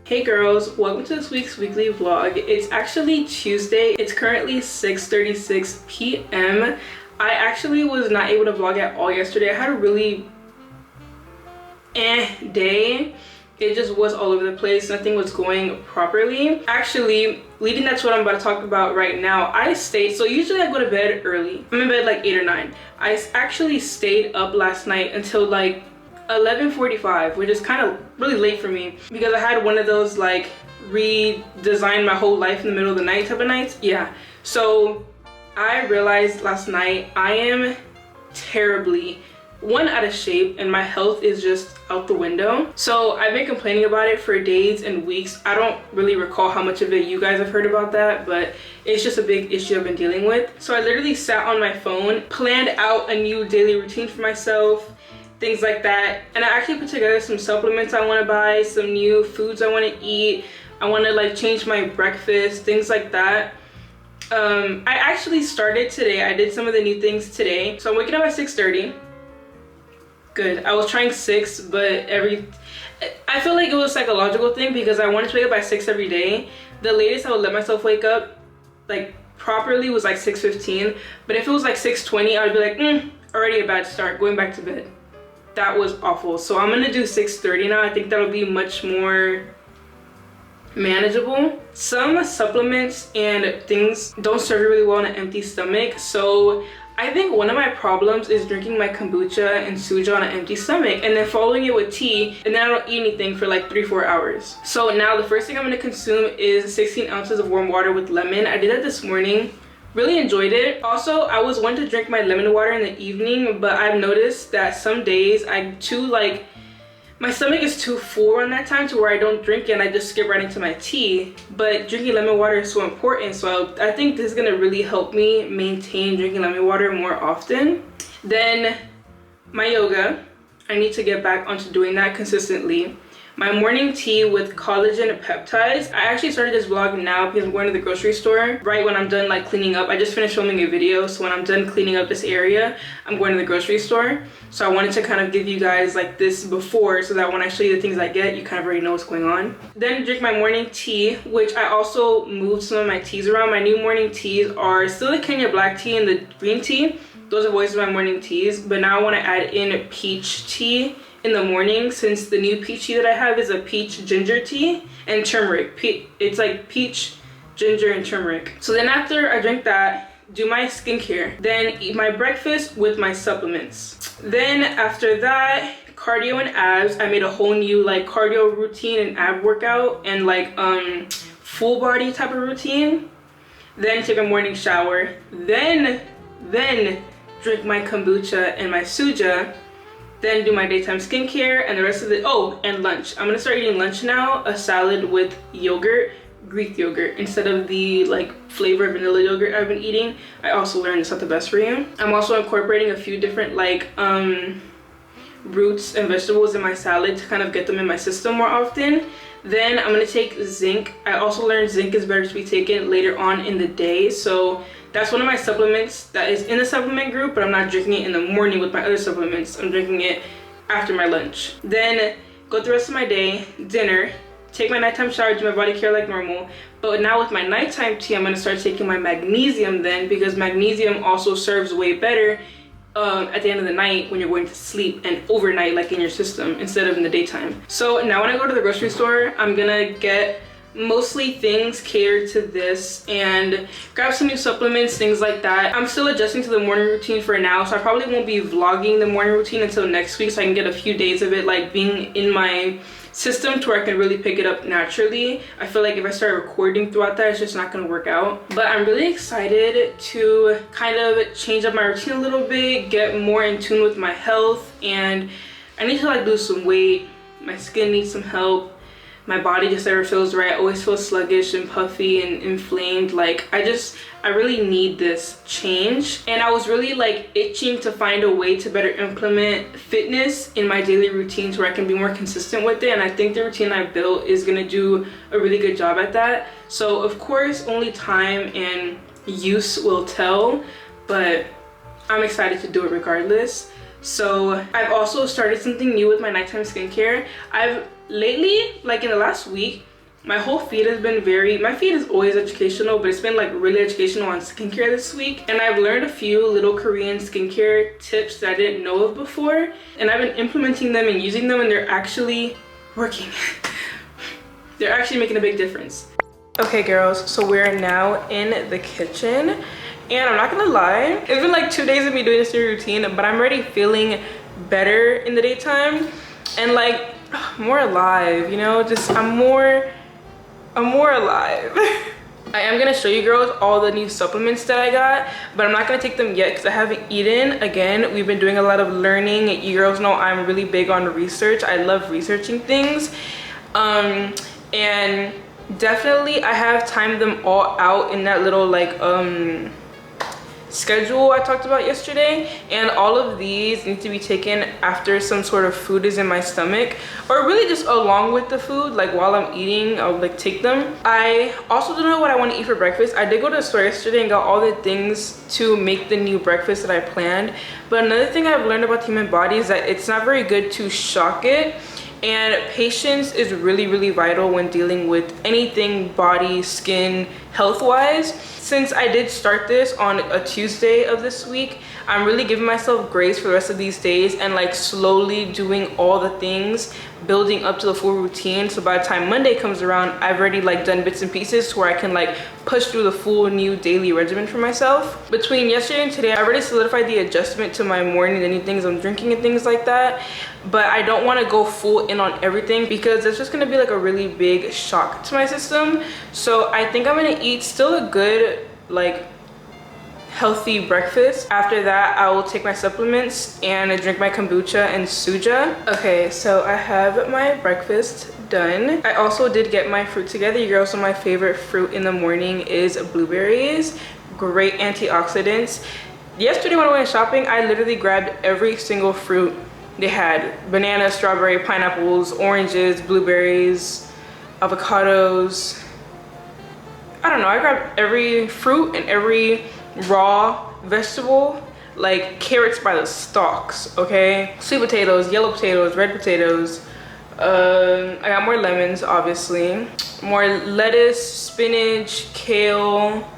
Hey girls, welcome to this week's weekly vlog. It's actually Tuesday. It's currently 6:36 p.m. I actually was not able to vlog at all yesterday. I had a really day. It just was all over the place. Nothing was going properly. Actually, leading that's what I'm about to talk about right now. I stayed, so usually I go to bed early. I'm in bed like 8 or 9. I actually stayed up last night until like 11:45, which is kind of really late for me because I had one of those like redesign my whole life in the middle of the night type of nights. Yeah, so I realized last night I am terribly out of shape and my health is just out the window. So I've been complaining about it for days and weeks. I don't really recall how much of it you guys have heard about that, but it's just a big issue I've been dealing with. So I literally sat on my phone, planned out a new daily routine for myself, things like that, and I actually put together some supplements I want to buy, some new foods I want to eat. I want to like change my breakfast, things like that. I actually started today. I did some of the new things today. So I'm waking up at 6:30. Good. I was trying 6, but I feel like it was a psychological thing because I wanted to wake up by 6 every day. The latest I would let myself wake up like properly was like 6:15, but if it was like 6:20, I would be like, already a bad start, going back to bed. That was awful. So I'm gonna do 6:30 now. I think that'll be much more manageable. Some supplements and things don't serve you really well on an empty stomach. So I think one of my problems is drinking my kombucha and suja on an empty stomach and then following it with tea, and then I don't eat anything for like 3-4 hours. So now the first thing I'm gonna consume is 16 ounces of warm water with lemon. I did that this morning. Really enjoyed it. Also, I was one to drink my lemon water in the evening, but I've noticed that some days my stomach is too full around that time to where I don't drink it and I just skip right into my tea. But drinking lemon water is so important, so I think this is gonna really help me maintain drinking lemon water more often. Then my yoga, I need to get back onto doing that consistently. My morning tea with collagen peptides. I actually started this vlog now because I'm going to the grocery store right when I'm done like cleaning up. I just finished filming a video, so when I'm done cleaning up this area, I'm going to the grocery store. So I wanted to kind of give you guys like this before so that when I show you the things I get, you kind of already know what's going on. Then drink my morning tea, which I also moved some of my teas around. My new morning teas are still the Kenya black tea and the green tea. Those have always been my morning teas, but now I want to add in peach tea in the morning, since the new peach tea that I have is a peach ginger tea and turmeric. It's like peach, ginger, and turmeric. So then after I drink that, do my skincare, then eat my breakfast with my supplements. Then after that, cardio and abs. I made a whole new like cardio routine and ab workout and like full body type of routine. Then take a morning shower. Then drink my kombucha and my suja. Then do my daytime skincare and the rest of it. Oh, and lunch. I'm gonna start eating lunch now. A salad with yogurt, Greek yogurt, instead of the like flavored vanilla yogurt I've been eating. I also learned it's not the best for you. I'm also incorporating a few different like roots and vegetables in my salad to kind of get them in my system more often. Then I'm gonna take zinc. I also learned zinc is better to be taken later on in the day. So that's one of my supplements that is in the supplement group, but I'm not drinking it in the morning with my other supplements. I'm drinking it after my lunch. Then go through the rest of my day, dinner, take my nighttime shower, do my body care like normal. But now with my nighttime tea, I'm gonna start taking my magnesium then, because magnesium also serves way better at the end of the night when you're going to sleep and overnight, like in your system, instead of in the daytime. So now when I go to the grocery store, I'm gonna get mostly things catered to this and grab some new supplements, things like that. I'm still adjusting to the morning routine for now, so I probably won't be vlogging the morning routine until next week, so I can get a few days of it like being in my system to where I can really pick it up naturally. I feel like if I start recording throughout that, it's just not gonna work out. But I'm really excited to kind of change up my routine a little bit, get more in tune with my health, and I need to like lose some weight. My skin needs some help. My body just never feels right. I always feel sluggish and puffy and inflamed. Like I really need this change. And I was really like itching to find a way to better implement fitness in my daily routines where I can be more consistent with it. And I think the routine I built is gonna do a really good job at that. So of course, only time and use will tell, but I'm excited to do it regardless. So I've also started something new with my nighttime skincare. Lately, like in the last week, my whole feed has been my feed is always educational, but it's been like really educational on skincare this week. And I've learned a few little Korean skincare tips that I didn't know of before. And I've been implementing them and using them, and they're actually working. They're actually making a big difference. Okay girls, so we're now in the kitchen. And I'm not gonna lie, it's been like 2 days of me doing this new routine, but I'm already feeling better in the daytime and like more alive, you know, just I'm more alive. I am gonna show you girls all the new supplements that I got, but I'm not gonna take them yet because I haven't eaten. Again, we've been doing a lot of learning. You girls know I'm really big on research. I love researching things. And definitely I have timed them all out in that little like schedule I talked about yesterday, and all of these need to be taken after some sort of food is in my stomach, or really just along with the food. Like while I'm eating, I'll like take them. I also don't know what I want to eat for breakfast. I did go to the store yesterday and got all the things to make the new breakfast that I planned, but another thing I've learned about the human body is that it's not very good to shock it. And patience is really, really vital when dealing with anything body, skin, health-wise. Since I did start this on a Tuesday of this week, I'm really giving myself grace for the rest of these days and like slowly doing all the things, building up to the full routine. So by the time Monday comes around, I've already like done bits and pieces to where I can like push through the full new daily regimen for myself. Between yesterday and today, I already solidified the adjustment to my morning, the new things I'm drinking and things like that. But I don't want to go full in on everything because it's just going to be like a really big shock to my system. So I think I'm going to eat still a good like healthy breakfast. After that, I will take my supplements and drink my kombucha and suja. Okay, so I have my breakfast done. I also did get my fruit together. You girls know my favorite fruit in the morning is blueberries. Great antioxidants. Yesterday when I went shopping, I literally grabbed every single fruit they had. Banana, strawberry, pineapples, oranges, blueberries, avocados. I don't know, I grabbed every fruit and every raw vegetable, like carrots by the stalks, okay? Sweet potatoes, yellow potatoes, red potatoes. I got more lemons, obviously. More lettuce, spinach, kale.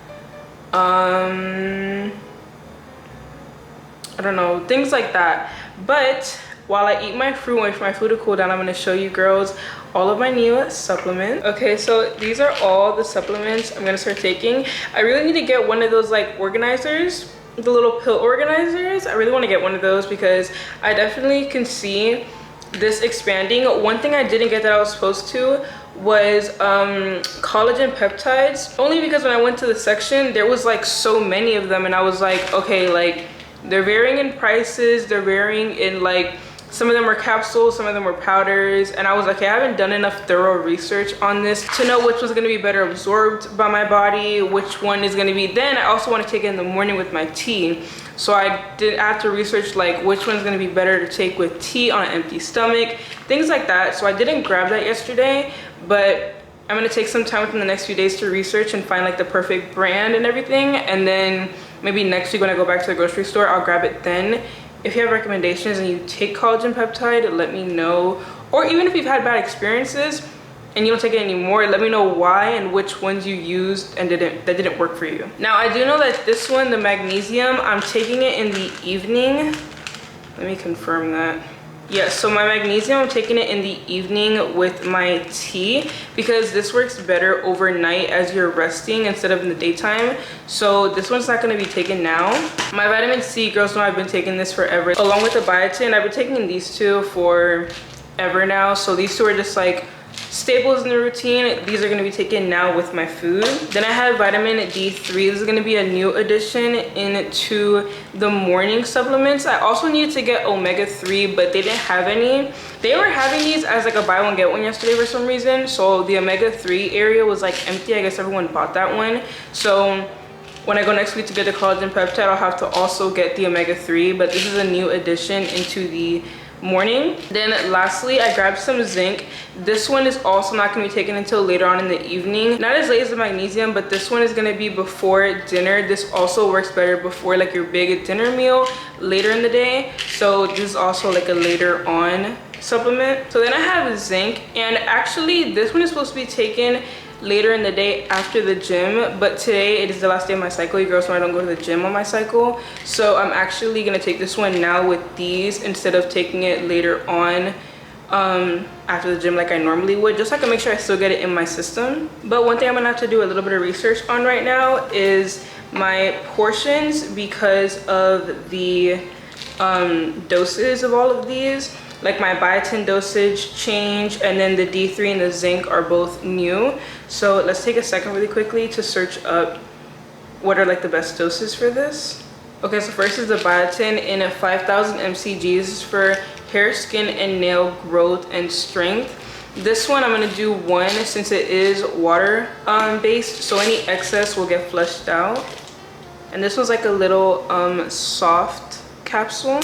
I don't know, things like that. But while I eat my fruit and wait for my food to cool down, I'm gonna show you girls all of my new supplements. Okay, so these are all the supplements I'm gonna start taking. I really need to get one of those like organizers, the little pill organizers. I really wanna get one of those because I definitely can see this expanding. One thing I didn't get that I was supposed to was collagen peptides, only because when I went to the section, there was like so many of them and I was like, okay, like they're varying in prices, they're varying in like, some of them were capsules, some of them were powders, and I was like, okay, I haven't done enough thorough research on this to know which was gonna be better absorbed by my body, which one is gonna be. Then I also want to take it in the morning with my tea. So I have to research like which one's gonna be better to take with tea on an empty stomach, things like that. So I didn't grab that yesterday, but I'm gonna take some time within the next few days to research and find like the perfect brand and everything. And then maybe next week when I go back to the grocery store, I'll grab it then. If you have recommendations and you take collagen peptide, let me know. Or even if you've had bad experiences and you don't take it anymore, let me know why and which ones you used and that didn't work for you. Now I do know that this one, the magnesium, I'm taking it in the evening. Let me confirm that. Yes, so my magnesium, I'm taking it in the evening with my tea because this works better overnight as you're resting instead of in the daytime. So this one's not going to be taken now. My vitamin C, girls know I've been taking this forever. Along with the biotin, I've been taking these two for ever now. So these two are just like staples in the routine. These are going to be taken now with my food. Then I have vitamin D3. This is going to be a new addition into the morning supplements. I also needed to get omega-3, but they didn't have any. They were having these as like a buy one get one yesterday for some reason. So the omega-3 area was like empty. I guess everyone bought that one. So when I go next week to get the collagen peptide, I'll have to also get the omega-3, but this is a new addition into the morning. Then lastly, I grabbed some zinc. This one is also not going to be taken until later on in the evening. Not as late as the magnesium, but this one is going to be before dinner. This also works better before like your big dinner meal later in the day. So this is also like a later on supplement. So then I have zinc, and actually this one is supposed to be taken later in the day after the gym, but today it is the last day of my cycle. You girls know I don't go to the gym on my cycle, so I'm actually gonna take this one now with these instead of taking it later on after the gym like I normally would, just so I can make sure I still get it in my system. But one thing I'm gonna have to do a little bit of research on right now is my portions, because of the doses of all of these. Like my biotin dosage change, and then the D3 and the zinc are both new. So let's take a second really quickly to search up what are like the best doses for this. Okay, so first is the biotin in 5,000 mcgs for hair, skin, and nail growth and strength. This one I'm gonna do one since it is water based, so any excess will get flushed out. And this one's like a little soft capsule.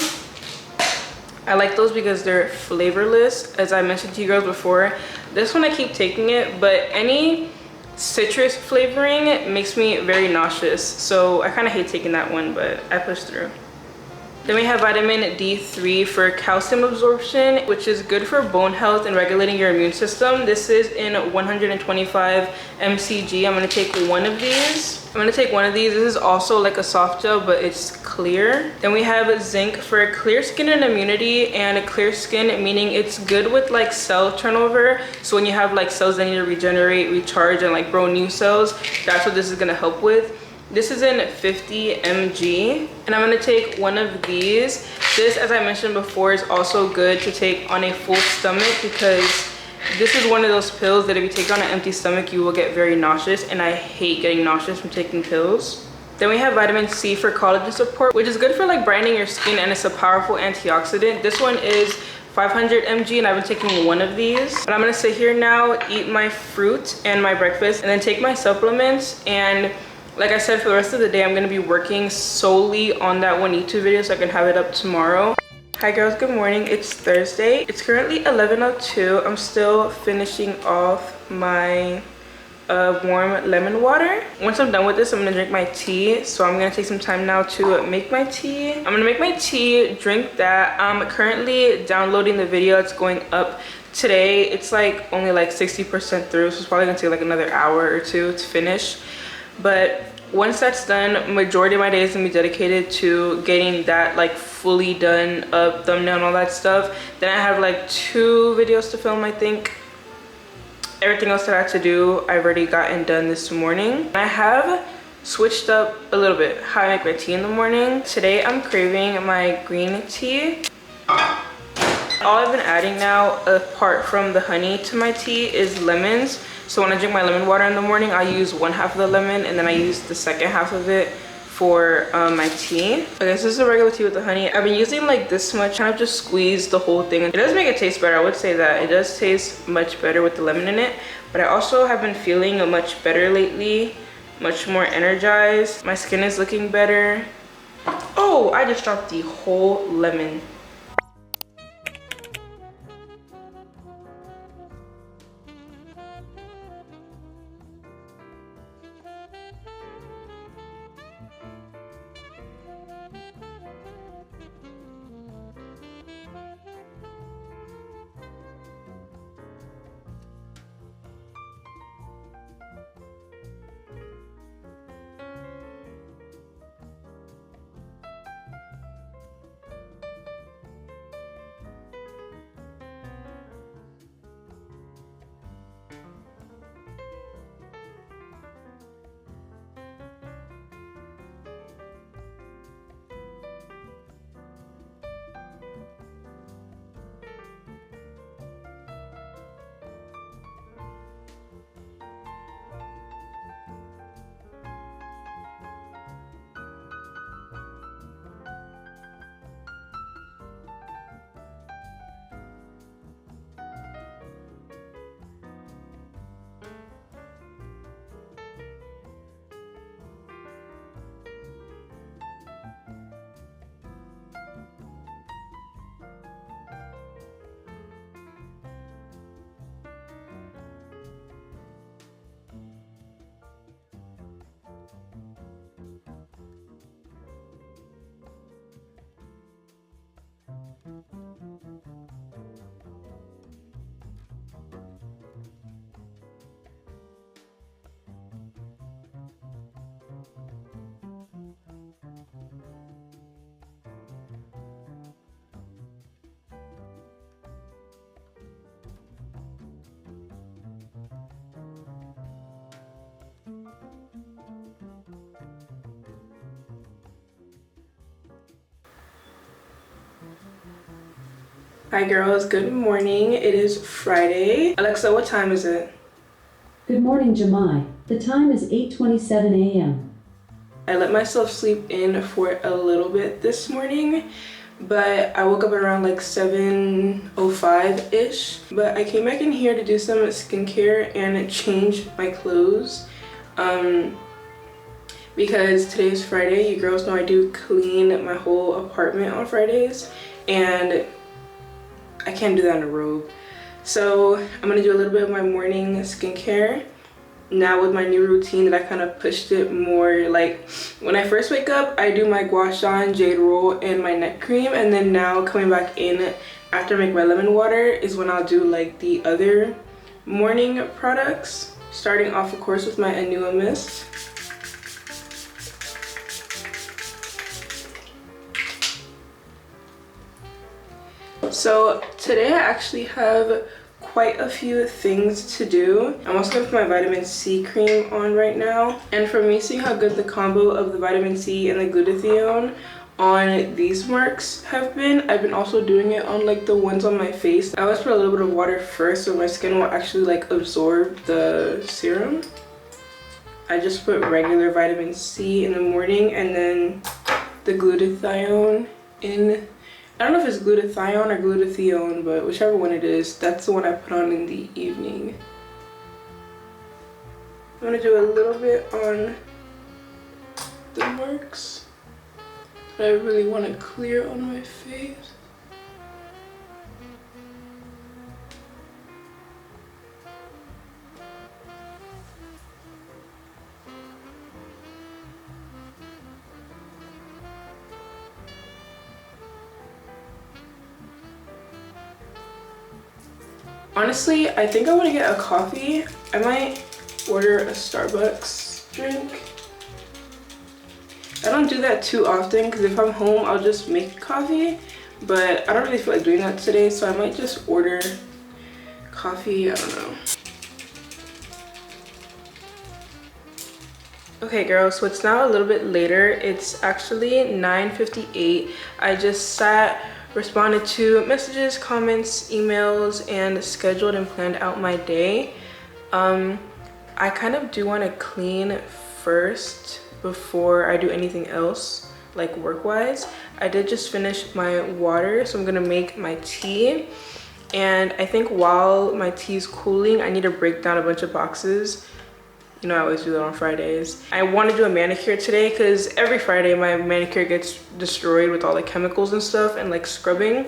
I like those because they're flavorless, as I mentioned to you girls before. This one I keep taking it, but any citrus flavoring makes me very nauseous, so I kind of hate taking that one, but I push through. Then we have vitamin D3 for calcium absorption, which is good for bone health and regulating your immune system. This is in 125 mcg. I'm going to take one of these. This is also like a soft gel, but it's clear. Then we have zinc for clear skin and immunity, and clear skin meaning it's good with like cell turnover. So when you have like cells that need to regenerate, recharge, and like grow new cells, that's what this is going to help with. This is in 50 mg, and I'm going to take one of these. This, as I mentioned before, is also good to take on a full stomach, because this is one of those pills that if you take on an empty stomach, you will get very nauseous, and I hate getting nauseous from taking pills. Then we have vitamin C for collagen support, which is good for like brightening your skin, and it's a powerful antioxidant. This one is 500 mg, and I've been taking one of these. But I'm going to sit here now, eat my fruit and my breakfast, and then take my supplements. And like I said, for the rest of the day, I'm going to be working solely on that one YouTube video so I can have it up tomorrow. Hi girls, good morning. It's Thursday. It's currently 11:02. I'm still finishing off my warm lemon water. Once I'm done with this, I'm gonna drink my tea. So I'm gonna take some time now to make my tea. I'm gonna make my tea, drink that. I'm currently downloading the video. It's going up today. It's like only like 60% through, so it's probably gonna take like another hour or two to finish. But once that's done, majority of my day is gonna be dedicated to getting that like fully done up, thumbnail and all that stuff. Then I have like 2 videos to film, I think. Everything else that I have to do, I've already gotten done this morning. I have switched up a little bit how I make my tea in the morning. Today I'm craving my green tea. All I've been adding now, apart from the honey to my tea, is lemons. So when I drink my lemon water in the morning, I use 1/2 of the lemon, and then I use the second half of it for my tea. Okay, so this is a regular tea with the honey. I've been using like this much, kind of just squeeze the whole thing. It does make it taste better, I would say that. It does taste much better with the lemon in it. But I also have been feeling much better lately, much more energized. My skin is looking better. Oh, I just dropped the whole lemon. Hi girls, good morning. It is Friday. Alexa, what time is it? Good morning, Jemai. The time is 8:27 a.m. I let myself sleep in for a little bit this morning, but I woke up around like 7:05-ish. But I came back in here to do some skincare and change my clothes. Because today is Friday. You girls know I do clean my whole apartment on Fridays, and I can't do that in a robe. So I'm gonna do a little bit of my morning skincare. Now with my new routine that I kind of pushed it more, like when I first wake up, I do my gua sha, jade roll, and my neck cream, and then now coming back in after I make my lemon water is when I'll do like the other morning products. Starting off, of course, with my Anua mist. So today I actually have quite a few things to do. I'm also gonna put my vitamin C cream on right now. And for me, seeing how good the combo of the vitamin C and the glutathione on these marks have been, I've been also doing it on like the ones on my face. I always put a little bit of water first so my skin will actually like absorb the serum. I just put regular vitamin C in the morning and then the glutathione in. I don't know if it's glutathione or glutathione, but whichever one it is, that's the one I put on in the evening. I'm gonna do a little bit on the marks that I really want to clear on my face. Honestly, I think I want to get a coffee. I might order a Starbucks drink. I don't do that too often because if I'm home, I'll just make coffee. But I don't really feel like doing that today, so I might just order coffee. I don't know. Okay girls, so it's now a little bit later. It's actually 9:58. I just sat, responded to messages, comments, emails, and scheduled and planned out my day. I kind of do want to clean first before I do anything else, like work-wise. I did just finish my water, so I'm gonna make my tea. And I think while my tea is cooling, I need to break down a bunch of boxes. You know, I always do that on Fridays. I want to do a manicure today because every Friday my manicure gets destroyed with all the chemicals and stuff and like scrubbing.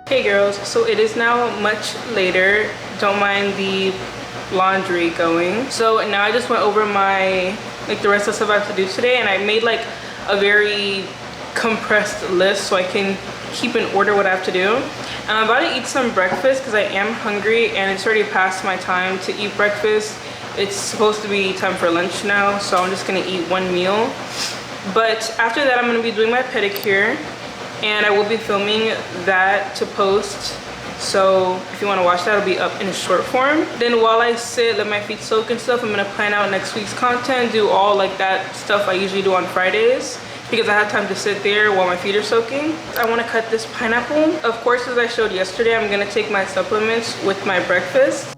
Hey girls, so it is now much later. Don't mind the laundry going. So now I just went over the rest of the stuff I have to do today, and I made like a very compressed list so I can keep in order what I have to do. And I'm about to eat some breakfast because I am hungry and it's already past my time to eat breakfast. It's supposed to be time for lunch now, so I'm just gonna eat one meal. But after that, I'm gonna be doing my pedicure, and I will be filming that to post. So if you want to watch that, it'll be up in a short form. Then while I sit, let my feet soak and stuff, I'm gonna plan out next week's content, do all like that stuff I usually do on Fridays, because I have time to sit there while my feet are soaking. I want to cut this pineapple. Of course, as I showed yesterday, I'm gonna take my supplements with my breakfast.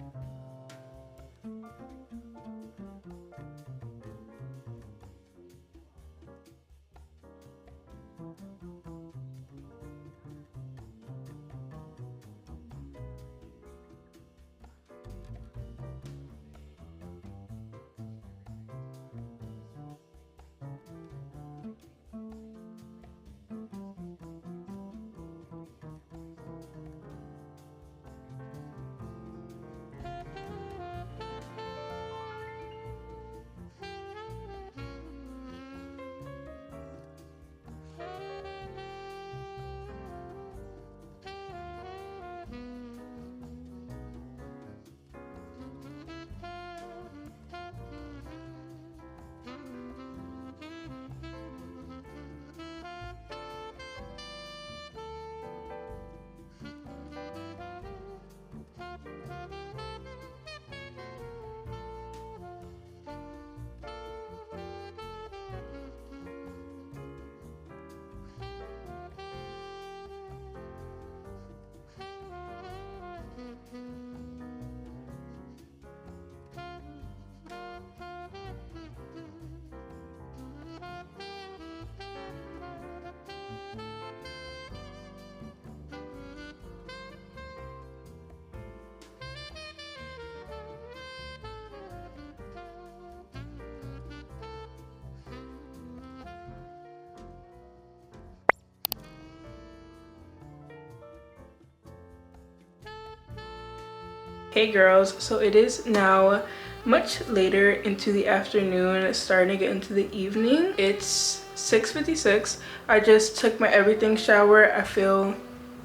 Hey girls, so it is now much later into the afternoon, starting to get into the evening. It's 6:56. I just took my everything shower. I feel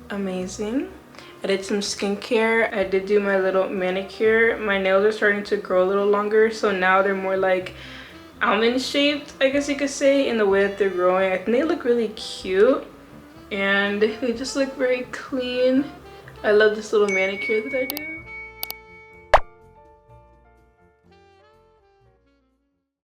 amazing. I did some skincare. I did do my little manicure. My nails are starting to grow a little longer, so now they're more like almond shaped, I guess you could say, in the way that they're growing. I think they look really cute and they just look very clean. I love this little manicure that I do.